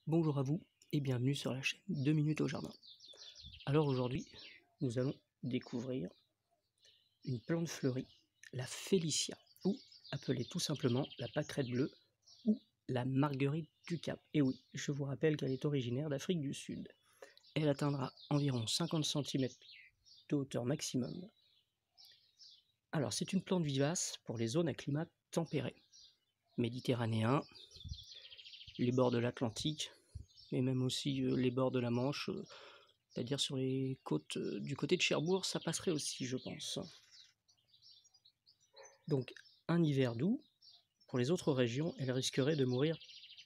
Bonjour à vous et bienvenue sur la chaîne 2 minutes au jardin. Alors aujourd'hui, nous allons découvrir une plante fleurie, la Félicia, ou appelée tout simplement la pâquerette bleue ou la marguerite du Cap. Et oui, je vous rappelle qu'elle est originaire d'Afrique du Sud. Elle atteindra environ 50 cm de hauteur maximum. Alors c'est une plante vivace pour les zones à climat tempéré, méditerranéen, les bords de l'Atlantique, et même aussi les bords de la Manche, c'est-à-dire sur les côtes du côté de Cherbourg, ça passerait aussi, je pense. Donc un hiver doux, pour les autres régions, elle risquerait de mourir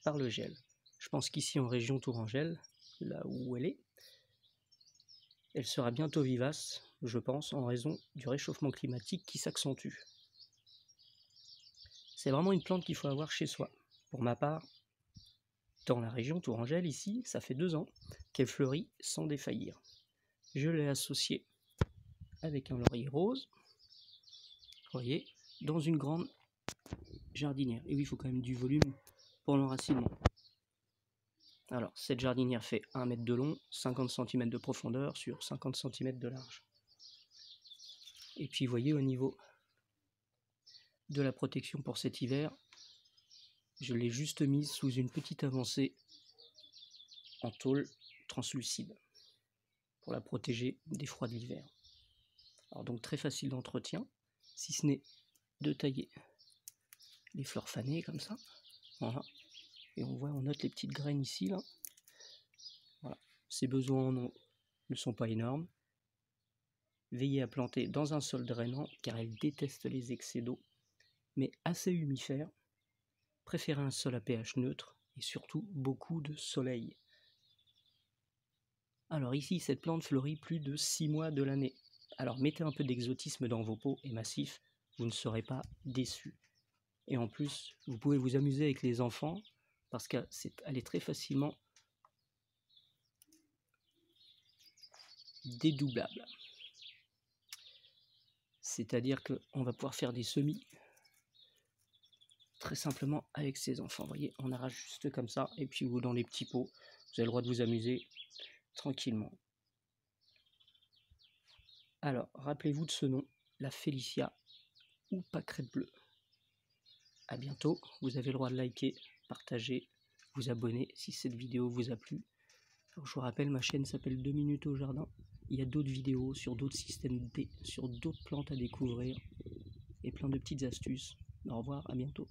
par le gel. Je pense qu'ici en région Tourangelle, là où elle sera bientôt vivace, je pense, en raison du réchauffement climatique qui s'accentue. C'est vraiment une plante qu'il faut avoir chez soi. Pour ma part, dans la région Tourangelle, ici, ça fait 2 ans qu'elle fleurit sans défaillir. Je l'ai associée avec un laurier rose, vous voyez, dans une grande jardinière. Et oui, il faut quand même du volume pour l'enracinement. Alors, cette jardinière fait 1 mètre de long, 50 cm de profondeur sur 50 cm de large. Et puis, vous voyez, au niveau de la protection pour cet hiver, je l'ai juste mise sous une petite avancée en tôle translucide pour la protéger des froids de l'hiver. Alors donc très facile d'entretien, si ce n'est de tailler les fleurs fanées comme ça. Voilà. Et on note les petites graines ici, là. Voilà. Ses besoins ne sont pas énormes. Veillez à planter dans un sol drainant car elle déteste les excès d'eau, mais assez humifère. Préférez un sol à pH neutre et surtout beaucoup de soleil. Alors ici, cette plante fleurit plus de 6 mois de l'année. Alors mettez un peu d'exotisme dans vos pots et massifs, vous ne serez pas déçus. Et en plus, vous pouvez vous amuser avec les enfants parce qu'elle est très facilement dédoublable. C'est-à-dire qu'on va pouvoir faire des semis très simplement avec ses enfants. Vous voyez, on arrache juste comme ça et puis vous dans les petits pots, vous avez le droit de vous amuser tranquillement. Alors, rappelez-vous de ce nom, la Félicia ou pâquerette bleue. A bientôt, vous avez le droit de liker, partager, vous abonner si cette vidéo vous a plu. Alors, je vous rappelle, ma chaîne s'appelle 2 minutes au jardin. Il y a d'autres vidéos sur d'autres systèmes D, sur d'autres plantes à découvrir et plein de petites astuces. Au revoir, à bientôt.